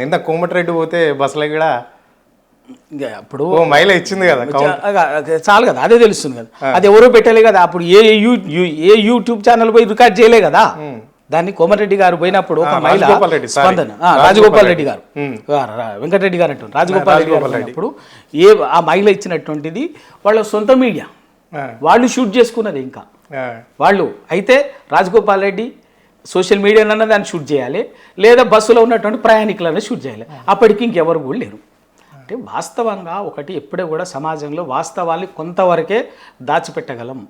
నిన్న కోమటిరెడ్డి పోతే బస్సులో కూడా అప్పుడు మహిళ ఇచ్చింది కదా, చాలు కదా, అదే తెలుస్తుంది కదా. అది ఎవరో పెట్టలే కదా. అప్పుడు ఏ యూట్యూబ్ ఛానల్ పోయి రికార్డ్ చేయలే కదా. దాన్ని కోమటిరెడ్డి గారు పోయినప్పుడు ఒక మహిళ స్పందన, రాజగోపాల్ రెడ్డి గారు, వెంకటరెడ్డి గారు అంటారు, రాజగోపాల్ రెడ్డి గారు పోయినప్పుడు ఆ మహిళ ఇచ్చినటువంటిది వాళ్ళ సొంత మీడియా వాళ్ళు షూట్ చేసుకున్నది. ఇంకా వాళ్ళు అయితే రాజగోపాల్ రెడ్డి సోషల్ మీడియానన్నా దాన్ని షూట్ చేయాలి, లేదా బస్సులో ఉన్నటువంటి ప్రయాణికులన్నా షూట్ చేయాలి. అప్పటికి ఇంకెవరు కూడా లేరు. అంటే వాస్తవంగా ఒకటి ఎప్పుడే కూడా సమాజంలో వాస్తవాన్ని కొంతవరకే దాచిపెట్టగలం.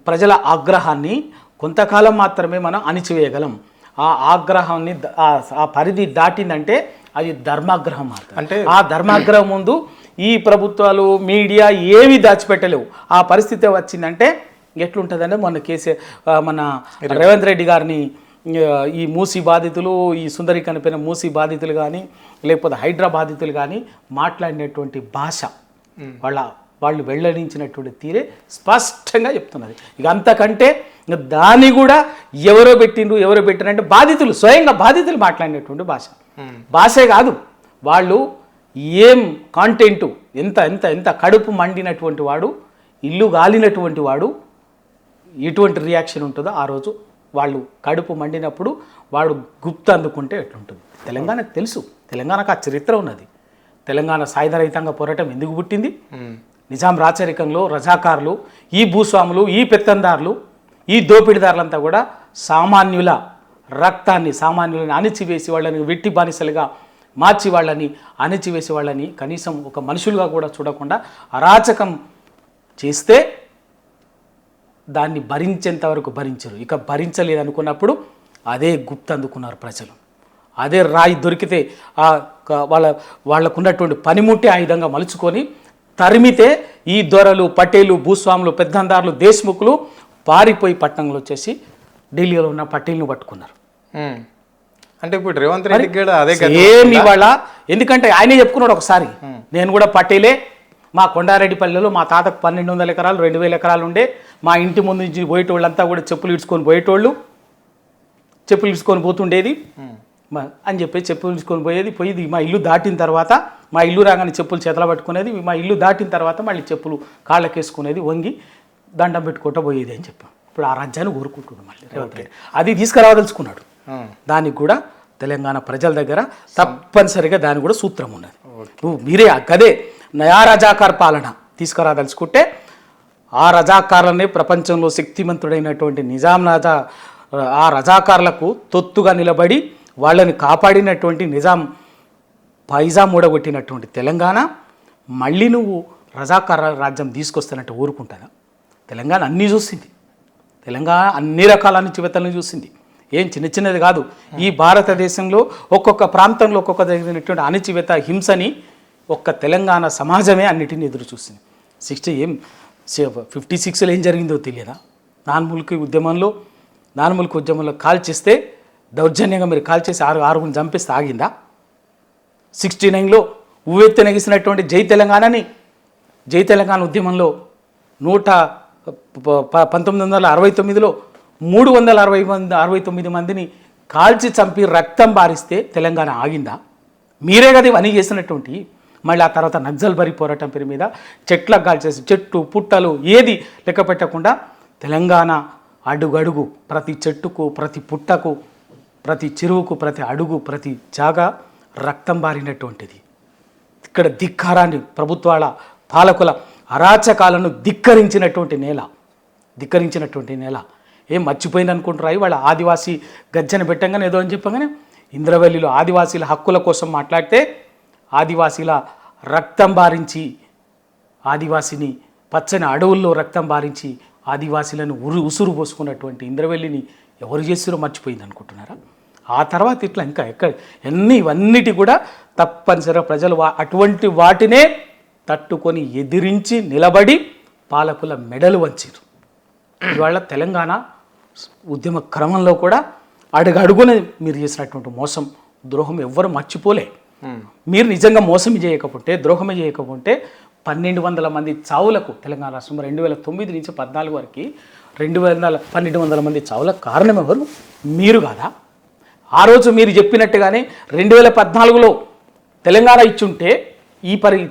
ప్రజల ఆగ్రహాన్ని కొంతకాలం మాత్రమే మనం అణిచివేయగలం. ఆ ఆగ్రహాన్ని ఆ పరిధి దాటిందంటే అది ధర్మాగ్రహం మాత్రం. అంటే ఆ ధర్మాగ్రహం ముందు ఈ ప్రభుత్వాలు మీడియా ఏవి దాచిపెట్టలేవు. ఆ పరిస్థితి వచ్చిందంటే ఎట్లుంటుందంటే మన రేవంత్ రెడ్డి గారిని ఈ మూసీ బాధితులు, ఈ సుందరి కనిపోయిన మూసీ బాధితులు కానీ, లేకపోతే హైడ్రా బాధితులు కానీ మాట్లాడినటువంటి భాష, వాళ్ళు వెల్లడించినటువంటి తీరే స్పష్టంగా చెప్తున్నది. ఇక అంతకంటే దాన్ని కూడా ఎవరో పెట్టినంటే బాధితులు, స్వయంగా బాధితులు మాట్లాడినటువంటి భాషే కాదు. వాళ్ళు ఏం కాంటెంటు, ఎంత ఎంత ఎంత కడుపు మండినటువంటి వాడు, ఇల్లు గాలినటువంటి వాడు ఎటువంటి రియాక్షన్ ఉంటుందో ఆ రోజు వాళ్ళు కడుపు మండినప్పుడు వాడు గుప్త అందుకుంటే ఎట్లుంటుంది. తెలంగాణకు తెలుసు, తెలంగాణకు ఆ చరిత్ర ఉన్నది. తెలంగాణ సాయుధ రహితంగా పోరాటం ఎందుకు పుట్టింది? నిజాం రాచరికంలో రజాకారులు, ఈ భూస్వాములు, ఈ పెత్తందారులు, ఈ దోపిడిదారులంతా కూడా సామాన్యుల రక్తాన్ని, సామాన్యులని అణిచివేసి వాళ్ళని వెట్టి బానిసలుగా మార్చి వాళ్ళని అణిచివేసి వాళ్ళని కనీసం ఒక మనుషులుగా కూడా చూడకుండా అరాచకం చేస్తే దాన్ని భరించేంత వరకు భరించరు. ఇక భరించలేదనుకున్నప్పుడు అదే గుప్త అందుకున్నారు ప్రజలు. అదే రాయి దొరికితే వాళ్ళకున్నటువంటి పనిముట్టే ఆయుధంగా మలుచుకొని తరిమితే ఈ దొరలు, పటేలు, భూస్వాములు, పెద్దందారులు, దేశ్ముఖులు పారిపోయి పట్టణంలో వచ్చేసి ఢిల్లీలో ఉన్న పటేల్ను పట్టుకున్నారు. అంటే ఇప్పుడు రేవంత్ రెడ్డి కూడా అదే ఏమి ఇవాళ, ఎందుకంటే ఆయనే చెప్పుకున్నాడు ఒకసారి, నేను కూడా పటేలే, మా కొండారెడ్డిపల్లెలో మా తాతకు 1200 ఎకరాలు 2000 ఎకరాలు ఉండే, మా ఇంటి ముందు నుంచి పోయేటోళ్ళంతా కూడా చెప్పులు ఇడ్చుకొని పోయేటోళ్ళు, చెప్పులు ఇడ్చుకొని పోతుండేది అని చెప్పి చెప్పులు ఇడ్చుకొని పోయేది. మా ఇల్లు దాటిన తర్వాత, మా ఇల్లు రాగానే చెప్పులు చేతల పట్టుకునేది, మా ఇల్లు దాటిన తర్వాత మళ్ళీ చెప్పులు కాళ్ళకేసుకునేది, వంగి దండం పెట్టుకుంటూ పోయేది అని చెప్పాం. ఇప్పుడు ఆ రాజ్యాన్ని కోరుకుంటున్నాడు మళ్ళీ రేవంత్ రెడ్డి. అది తీసుకురావదలుచుకున్నాడు. దానికి కూడా తెలంగాణ ప్రజల దగ్గర తప్పనిసరిగా దాని కూడా సూత్రం ఉన్నది. మీరే కదే నయా రజాకార్ పాలన తీసుకురాదలుచుకుంటే ఆ రజాకారులనే ప్రపంచంలో శక్తిమంతుడైనటువంటి నిజాం రాజా, ఆ రజాకారులకు తొత్తుగా నిలబడి వాళ్ళని కాపాడినటువంటి నిజాం పైజా మూడగొట్టినటువంటి తెలంగాణ మళ్ళీ నువ్వు రజాకార రాజ్యం తీసుకొస్తానంటే ఊరుకుంటుందా? తెలంగాణ అన్నీ చూసింది. తెలంగాణ అన్ని రకాల అణచివేతలను చూసింది. ఏం చిన్న చిన్నది కాదు. ఈ భారతదేశంలో ఒక్కొక్క ప్రాంతంలో ఒక్కొక్క జరిగినటువంటి అణచివేత, హింసని ఒక్క తెలంగాణ సమాజమే అన్నిటిని ఎదురు చూసింది. 56లో ఏం జరిగిందో తెలియదా? నాన్ముల్క్ ఉద్యమంలో కాల్చేస్తే, దౌర్జన్యంగా మీరు కాల్చేసి ఆరుగురిని చంపేస్తే ఆగిందా? 69లో ఉవ్వెత్తెనగిసినటువంటి జై తెలంగాణ ఉద్యమంలో 1969లో 369 మందిని కాల్చి చంపి రక్తం బారిస్తే తెలంగాణ ఆగిందా? మీరే కదా ఇవన్నీ చేసినటువంటి. మళ్ళీ ఆ తర్వాత నక్సల్బరీ పోరాటం పేరు మీద చెట్లకు కాల్చేసి, చెట్టు పుట్టలు ఏది లెక్క పెట్టకుండా తెలంగాణ అడుగడుగు, ప్రతి చెట్టుకు, ప్రతి పుట్టకు, ప్రతి చెరువుకు, ప్రతి అడుగు, ప్రతి జాగా రక్తం బారినటువంటిది. ఇక్కడ ధిక్కారాన్ని, ప్రభుత్వాల పాలకుల అరాచకాలను ధిక్కరించినటువంటి నేల. ఏం మర్చిపోయింది అనుకుంటారా? వాళ్ళ ఆదివాసీ గర్జన పెట్టంగానే ఏదో అని చెప్పగానే ఇంద్రవెల్లిలో ఆదివాసీల హక్కుల కోసం మాట్లాడితే ఆదివాసీల రక్తం బారించి, ఆదివాసిని పచ్చని అడవుల్లో రక్తం బారించి ఆదివాసీలను ఉసురు పోసుకున్నటువంటి ఇంద్రవెల్లిని ఎవరు చేస్తారో మర్చిపోయింది అనుకుంటున్నారా? ఆ తర్వాత ఇట్లా ఇంకా ఇవన్నిటి కూడా తప్పనిసరిగా ప్రజలు అటువంటి వాటినే తట్టుకొని ఎదిరించి నిలబడి పాలకుల మెడలు వంచారు. ఇవాళ తెలంగాణ ఉద్యమ క్రమంలో కూడా అడుగడుగున మీరు చేసినటువంటి మోసం, ద్రోహం ఎవ్వరు మర్చిపోలే. మీరు నిజంగా మోసం చేయకపోతే, ద్రోహమే చేయకపోతే 1200 మంది చావులకు తెలంగాణ రాష్ట్రంలో 2009 నుంచి 14 వరకు 1200 మంది చావులకు కారణం ఎవరు? మీరు కాదా? ఆ రోజు మీరు చెప్పినట్టుగానే 2014లో తెలంగాణ ఇచ్చుంటే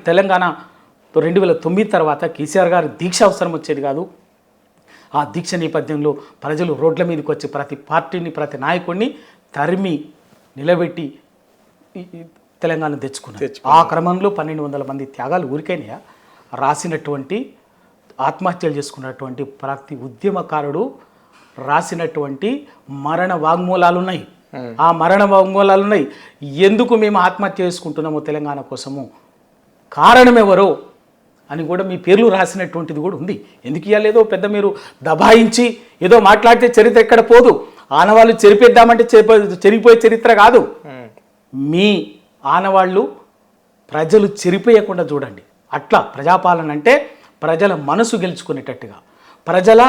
తెలంగాణ 2009 తర్వాత కేసీఆర్ గారు దీక్ష అవసరం వచ్చేది కాదు. ఆ దీక్ష నేపథ్యంలో ప్రజలు రోడ్ల మీదకి వచ్చి ప్రతి పార్టీని ప్రతి నాయకుడిని తరిమి నిలబెట్టి తెలంగాణ తెచ్చుకున్నారు. ఆ క్రమంలో 1200 మంది త్యాగాలు ఊరికైనా రాసినటువంటి ఆత్మహత్యలు చేసుకున్నటువంటి ప్రతి ఉద్యమకారుడు రాసినటువంటి మరణ వాగ్మూలాలు ఉన్నాయి. ఆ మరణ వాగ్మూలాలు ఉన్నాయి. ఎందుకు మేము ఆత్మహత్య చేసుకుంటున్నామో తెలంగాణ కోసము, కారణం ఎవరో అని కూడా మీ పేర్లు రాసినటువంటిది కూడా ఉంది. ఎందుకు ఇవ్వలేదో పెద్ద మీరు దబాయించి ఏదో మాట్లాడితే చరిత్ర ఎక్కడ పోదు. ఆనవాళ్ళు చెరిపేద్దామంటే చెరిగిపోయే చరిత్ర కాదు. మీ ఆనవాళ్ళు ప్రజలు చెరిపేయకుండా చూడండి. అట్లా ప్రజాపాలన అంటే ప్రజల మనసు గెలుచుకునేటట్టుగా, ప్రజల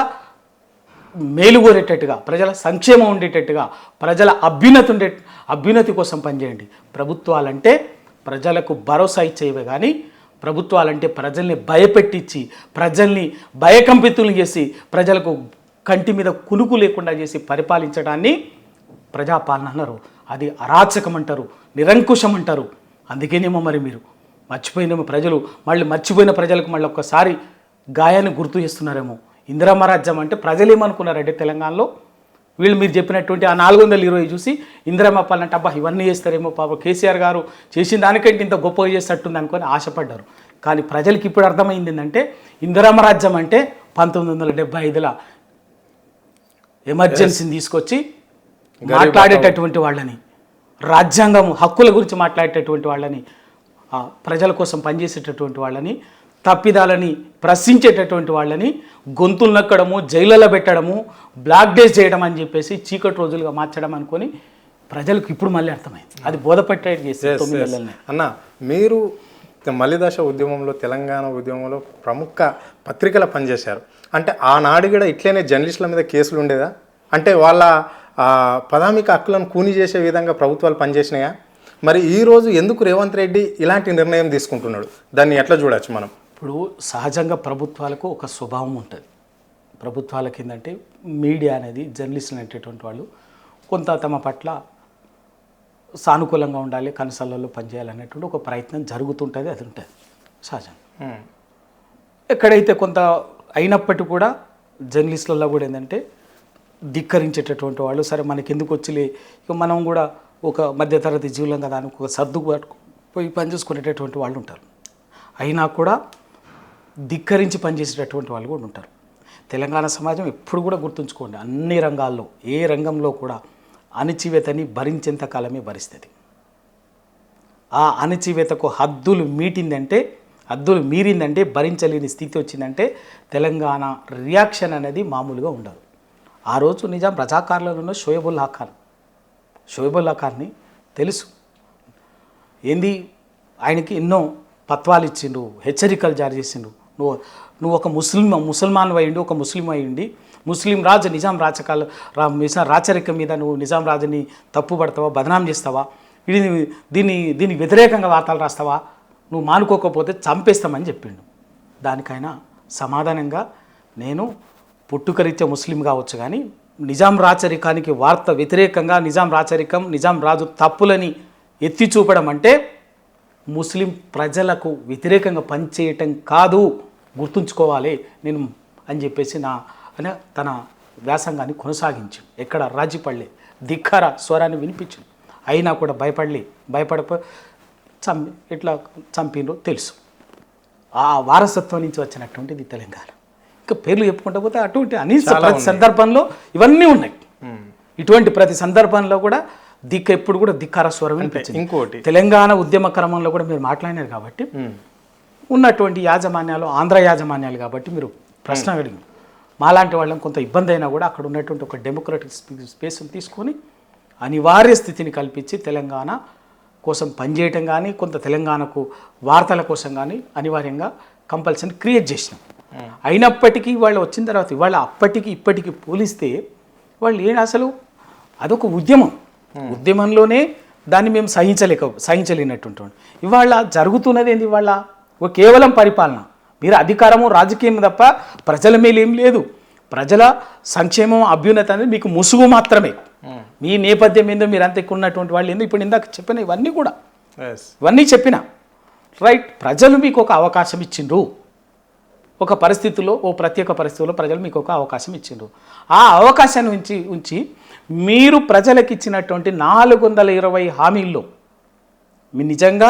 మేలు కోరేటట్టుగా, ప్రజల సంక్షేమం ఉండేటట్టుగా, ప్రజల అభ్యున్నతి కోసం పనిచేయండి. ప్రభుత్వాలంటే ప్రజలకు భరోసా ఇచ్చేవి కానీ ప్రభుత్వాలంటే ప్రజల్ని భయపెట్టించి, ప్రజల్ని భయకంపితులు చేసి, ప్రజలకు కంటి మీద కునుకు లేకుండా చేసి పరిపాలించడాన్ని ప్రజాపాలన అన్నారు. అది అరాచకం అంటారు, నిరంకుశం అంటారు. అందుకేనేమో మరి మీరు మర్చిపోయినేమో ప్రజలు, మర్చిపోయిన ప్రజలకు మళ్ళీ ఒక్కసారి గాయాన్ని గుర్తు చేస్తున్నారేమో. ఇందిరమ్మ రాజ్యం అంటే ప్రజలు ఏమనుకున్నారంటే తెలంగాణలో వీళ్ళు మీరు చెప్పినటువంటి ఆ 420 చూసి ఇందిరమ్మ పాలన అంటే అబ్బా ఇవన్నీ చేస్తారేమో, పాప కేసీఆర్ గారు చేసిన దానికంటే ఇంత గొప్పగా చేసేటట్టుంది అనుకొని ఆశపడ్డారు. కానీ ప్రజలకి ఇప్పుడు అర్థమైంది ఏంటంటే ఇందిరమ్మ రాజ్యం అంటే 1975లో ఎమర్జెన్సీని తీసుకొచ్చి మాట్లాడేటటువంటి వాళ్ళని, రాజ్యాంగం హక్కుల గురించి మాట్లాడేటటువంటి వాళ్ళని, ప్రజల కోసం పనిచేసేటటువంటి వాళ్ళని, తప్పిదాలని ప్రశ్నించేటటువంటి వాళ్ళని గొంతులు నక్కడము, జైళ్ళలో పెట్టడము, బ్లాక్ డేస్ చేయడం అని చెప్పేసి చీకటి రోజులుగా మార్చడం అనుకొని ప్రజలకు ఇప్పుడు మళ్ళీ అర్థమైంది. అది బోధపట్టేది చేస్తే 9 నెలలనే. అన్న మీరు మలిదశ ఉద్యమంలో, తెలంగాణ ఉద్యమంలో ప్రముఖ పత్రికల పనిచేశారు. అంటే ఆనాడు కూడా ఇట్లనే జర్నలిస్టుల మీద కేసులు ఉండేదా? అంటే వాళ్ళ ప్రాథమిక హక్కులను కూని చేసే విధంగా ప్రభుత్వాలు పనిచేసినాయా? మరి ఈరోజు ఎందుకు రేవంత్ రెడ్డి ఇలాంటి నిర్ణయం తీసుకుంటున్నాడు? దాన్ని ఎట్లా చూడొచ్చు మనం? ఇప్పుడు సహజంగా ప్రభుత్వాలకు ఒక స్వభావం ఉంటుంది. ప్రభుత్వాలకి ఏంటంటే మీడియా అనేది, జర్నలిస్టులు అనేటటువంటి వాళ్ళు కొంత తమ పట్ల సానుకూలంగా ఉండాలి, కనసలలో పనిచేయాలనేటువంటి ఒక ప్రయత్నం జరుగుతుంటుంది. అది ఉంటుంది సహజంగా. ఎక్కడైతే కొంత అయినప్పటికీ కూడా జర్నలిస్టులలో కూడా ఏంటంటే ధిక్కరించేటటువంటి వాళ్ళు, సరే మనకి ఎందుకు వచ్చిలే, ఇక మనం కూడా ఒక మధ్యతరగతి జీవులం కదా అని ఒక సర్దుబాటు పోయి పనిచేసుకునేటటువంటి వాళ్ళు ఉంటారు. అయినా కూడా ధిక్కరించి పనిచేసేటటువంటి వాళ్ళు కూడా ఉంటారు. తెలంగాణ సమాజం ఎప్పుడు కూడా గుర్తుంచుకోండి, అన్ని రంగాల్లో ఏ రంగంలో కూడా అణచివేతని భరించేంత కాలమే భరిస్తుంది. ఆ అణచివేతకు హద్దులు మీరిందంటే భరించలేని స్థితి వచ్చిందంటే తెలంగాణ రియాక్షన్ అనేది మామూలుగా ఉండదు. ఆ రోజు నిజాం రజాకార్లలో ఉన్న షోయబుల్లా ఖాన్ని తెలుసు ఏంది, ఆయనకి ఎన్నో పత్వాలు ఇచ్చిండు, హెచ్చరికలు జారీ చేసిండు. నువ్వు ఒక ముసల్మాన్ అయ్యిండి, ఒక ముస్లిం అయ్యిండి, ముస్లిం రాజు నిజాం రాచరికం మీద నువ్వు నిజాం రాజుని తప్పుపడతావా, బదనాం చేస్తావా, దీన్ని వ్యతిరేకంగా వార్తలు రాస్తావా, నువ్వు మానుకోకపోతే చంపేస్తామని చెప్పిండు. దానికైనా సమాధానంగా నేను పుట్టుకరీత్యా ముస్లిం కావచ్చు కానీ నిజాం రాచరికానికి వార్త వ్యతిరేకంగా నిజాం రాజు తప్పులని ఎత్తి చూపడం అంటే ముస్లిం ప్రజలకు వ్యతిరేకంగా పనిచేయటం కాదు, గుర్తుంచుకోవాలి నేను అని చెప్పేసి తన వ్యాసంగాన్ని కొనసాగించు. ఎక్కడ రాజీపడలే, ధిక్కార స్వరాన్ని వినిపించు. అయినా కూడా ఇట్లా చంపినో తెలుసు. ఆ వారసత్వం నుంచి వచ్చినటువంటిది తెలంగాణ. ఇంకా పేర్లు చెప్పుకుంటూ పోతే అటువంటి ప్రతి సందర్భంలో ఇవన్నీ ఉన్నాయి. ఇటువంటి ప్రతి సందర్భంలో కూడా ఎప్పుడు కూడా ధిక్కార స్వరం వినిపించింది. ఇంకోటి తెలంగాణ ఉద్యమ క్రమంలో కూడా మీరు మాట్లాడినారు కాబట్టి ఉన్నటువంటి యాజమాన్యాలు ఆంధ్ర యాజమాన్యాలు కాబట్టి మీరు ప్రశ్న అడిగింది. మాలాంటి వాళ్ళని కొంత ఇబ్బంది అయినా కూడా అక్కడ ఉన్నటువంటి ఒక డెమోక్రటిక్ స్పేస్ని తీసుకొని అనివార్య స్థితిని కల్పించి తెలంగాణ కోసం పనిచేయటం కానీ, కొంత తెలంగాణకు వార్తల కోసం కానీ అనివార్యంగా కంపల్సరీ క్రియేట్ చేసినాం. అయినప్పటికీ వాళ్ళు వచ్చిన తర్వాత ఇవాళ అప్పటికి ఇప్పటికి పోలిస్తే వాళ్ళు అసలు అదొక ఉద్యమంలోనే దాన్ని మేము సహించలేనటువంటి ఇవాళ జరుగుతున్నది ఏంది? ఇవాళ కేవలం పరిపాలన, మీరు అధికారము రాజకీయం తప్ప ప్రజల మీద ఏం లేదు. ప్రజల సంక్షేమం అభ్యున్నతి అనేది మీకు ముసుగు మాత్రమే. మీ నేపథ్యం ఏందో మీరు అంత ఎక్కువ ఉన్నటువంటి వాళ్ళు ఏందో ఇప్పుడు ఇందాక చెప్పిన ఇవన్నీ కూడా ఎస్ ఇవన్నీ చెప్పిన రైట్. ప్రజలు మీకు ఒక అవకాశం ఇచ్చిండ్రు, ఒక పరిస్థితుల్లో, ఓ ప్రత్యేక పరిస్థితుల్లో ప్రజలు మీకు ఒక అవకాశం ఇచ్చిండ్రు. ఆ అవకాశాన్ని ఉంచి మీరు ప్రజలకు ఇచ్చినటువంటి 420 హామీల్లో మీరు నిజంగా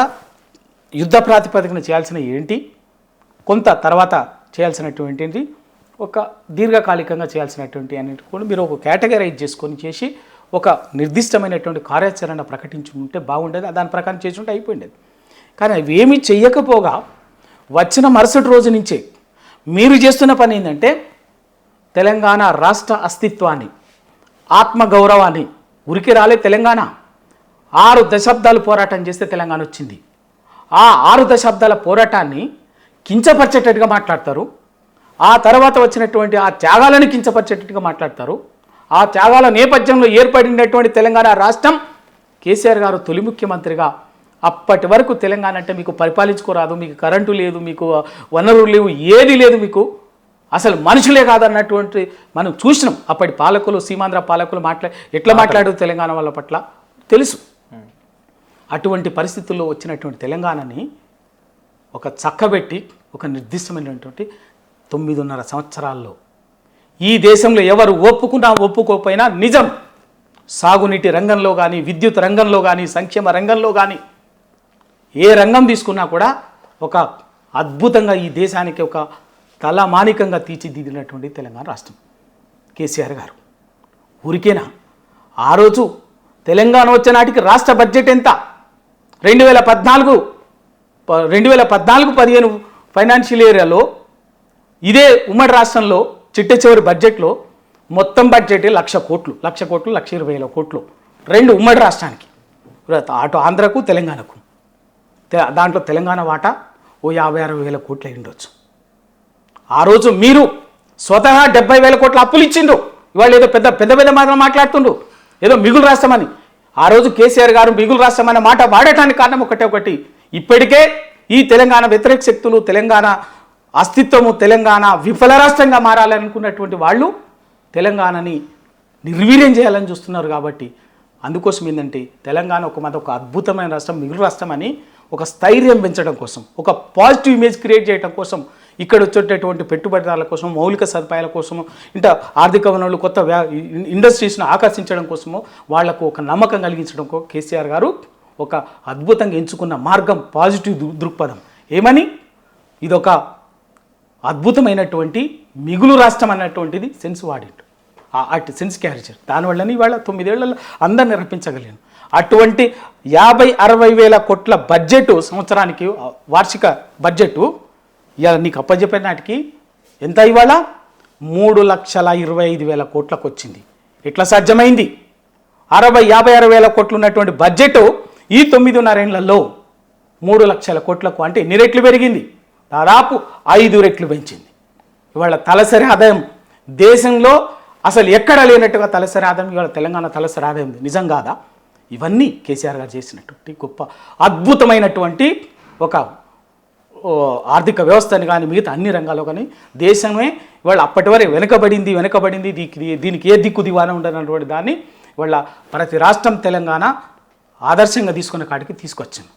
యుద్ధ ప్రాతిపదికన చేయాల్సిన ఏంటి, కొంత తర్వాత చేయాల్సినటువంటి ఒక దీర్ఘకాలికంగా చేయాల్సినటువంటి అన్నిటి కూడా మీరు ఒక కేటగరైజ్ చేసుకొని చేసి ఒక నిర్దిష్టమైనటువంటి కార్యాచరణ ప్రకటించి ఉంటే బాగుండేది. దాని ప్రకారం చేసి ఉంటే అయిపోయిండేది. కానీ అవి ఏమీ చెయ్యకపోగా వచ్చిన మరుసటి రోజు నుంచే మీరు చేస్తున్న పని ఏంటంటే తెలంగాణ రాష్ట్ర అస్తిత్వాన్ని, ఆత్మగౌరవాన్ని, ఉరికి రాలే తెలంగాణ 6 దశాబ్దాలు పోరాటం చేస్తే తెలంగాణ వచ్చింది. ఆ 6 దశాబ్దాల పోరాటాన్ని కించపరిచేటట్టుగా మాట్లాడతారు. ఆ తర్వాత వచ్చినటువంటి ఆ త్యాగాలను కించపరిచేటట్టుగా మాట్లాడతారు. ఆ త్యాగాల నేపథ్యంలో ఏర్పడినటువంటి తెలంగాణ రాష్ట్రం, కేసీఆర్ గారు తొలి ముఖ్యమంత్రిగా అప్పటి వరకు తెలంగాణ అంటే మీకు పరిపాలించుకోరాదు, మీకు కరెంటు లేదు, మీకు వనరులు లేవు, ఏది లేదు, మీకు అసలు మనుషులే కాదన్నటువంటి మనం చూసినాం. అప్పటి పాలకులు, సీమాంధ్ర పాలకులు ఎట్లా మాట్లాడారు తెలంగాణ వాళ్ళ పట్ల తెలుసు. అటువంటి పరిస్థితుల్లో వచ్చినటువంటి తెలంగాణని ఒక చక్కబెట్టి ఒక నిర్దిష్టమైనటువంటి 9.5 సంవత్సరాల్లో ఈ దేశంలో ఎవరు ఒప్పుకున్నా ఒప్పుకోకపోయినా నిజం, సాగునీటి రంగంలో కానీ, విద్యుత్ రంగంలో కానీ, సంక్షేమ రంగంలో కానీ, ఏ రంగం తీసుకున్నా కూడా ఒక అద్భుతంగా ఈ దేశానికి ఒక తలమానికంగా తీర్చిదిద్దినటువంటి తెలంగాణ రాష్ట్రం కేసీఆర్ గారు. ఊరికేనా? ఆ రోజు తెలంగాణ వచ్చే నాటికి రాష్ట్ర బడ్జెట్ ఎంత? 2014-15 ఫైనాన్షియల్ ఇయర్లో ఇదే ఉమ్మడి రాష్ట్రంలో చిట్ట చివరి బడ్జెట్లో మొత్తం బడ్జెట్ 1,00,000 కోట్లు, 1,20,000 కోట్లు, 2 ఉమ్మడి రాష్ట్రానికి, అటు ఆంధ్రకు తెలంగాణకు. దాంట్లో తెలంగాణ వాటా ఓ 50,000-60,000 కోట్లు అయి ఉండొచ్చు. ఆ రోజు మీరు స్వతహా 70,000 కోట్ల అప్పులు ఇచ్చిండ్రు. ఇవాళ ఏదో పెద్ద పెద్ద పెద్ద మాటలు మాట్లాడుతుండ్రు, ఏదో మిగులు రాష్ట్రమని. ఆ రోజు కేసీఆర్ గారు మిగులు రాష్ట్రం అనే మాట వాడటానికి కారణం ఒకటి, ఇప్పటికే ఈ తెలంగాణ వ్యతిరేక శక్తులు, తెలంగాణ అస్తిత్వము, తెలంగాణ విఫల రాష్ట్రంగా మారాలనుకున్నటువంటి వాళ్ళు తెలంగాణని నిర్వీర్యం చేయాలని చూస్తున్నారు. కాబట్టి అందుకోసం ఏంటంటే తెలంగాణ ఒక అద్భుతమైన రాష్ట్రం, మిగులు రాష్ట్రం అని ఒక స్థైర్యం పెంచడం కోసం, ఒక పాజిటివ్ ఇమేజ్ క్రియేట్ చేయడం కోసం, ఇక్కడ వచ్చేటటువంటి పెట్టుబడిదారుల కోసం, మౌలిక సదుపాయాల కోసము, ఇంకా ఆర్థిక వనరులు, కొత్త ఇండస్ట్రీస్ను ఆకర్షించడం కోసము, వాళ్లకు ఒక నమ్మకం కలిగించడం కేసీఆర్ గారు ఒక అద్భుతంగా ఎంచుకున్న మార్గం పాజిటివ్ దృక్పథం. ఏమని? ఇదొక అద్భుతమైనటువంటి మిగులు రాష్ట్రం అన్నటువంటిది సెన్స్ వాడిండు. అటు సెన్స్ క్యారేజర్ దానివల్లనే ఇవాళ 9 ఏళ్లలో అందరిని రప్పించగలిగాను. అటువంటి 50-60 వేల కోట్ల బడ్జెట్ సంవత్సరానికి, వార్షిక బడ్జెట్ ఇవాళ నీకు అప్పచెప్పే నాటికి ఎంత? ఇవాళ 3,25,000 కోట్లకు వచ్చింది. ఎట్లా సాధ్యమైంది? 50-60 వేల కోట్లు ఉన్నటువంటి బడ్జెట్ ఈ 9.5 ఏళ్లలో 3 లక్షల కోట్లకు, అంటే ఎన్ని రెట్లు పెరిగింది? దాదాపు 5 రెట్లు పెంచింది. ఇవాళ తలసరి ఆదాయం దేశంలో అసలు ఎక్కడ లేనట్టుగా తలసరి ఆదాయం ఇవాళ తెలంగాణ తలసరి ఆదాయం. నిజం కాదా? ఇవన్నీ కేసీఆర్ గారు చేసినటువంటి గొప్ప అద్భుతమైనటువంటి ఒక ఆర్థిక వ్యవస్థని కానీ, మిగతా అన్ని రంగాల్లో కానీ దేశమే ఇవాళ అప్పటి వరకు వెనకబడింది, దీనికి ఏ దిక్కు దివాన ఉండనటువంటి దాన్ని ఇవాళ ప్రతి రాష్ట్రం తెలంగాణ ఆదర్శంగా తీసుకునే కాడికి తీసుకొచ్చింది.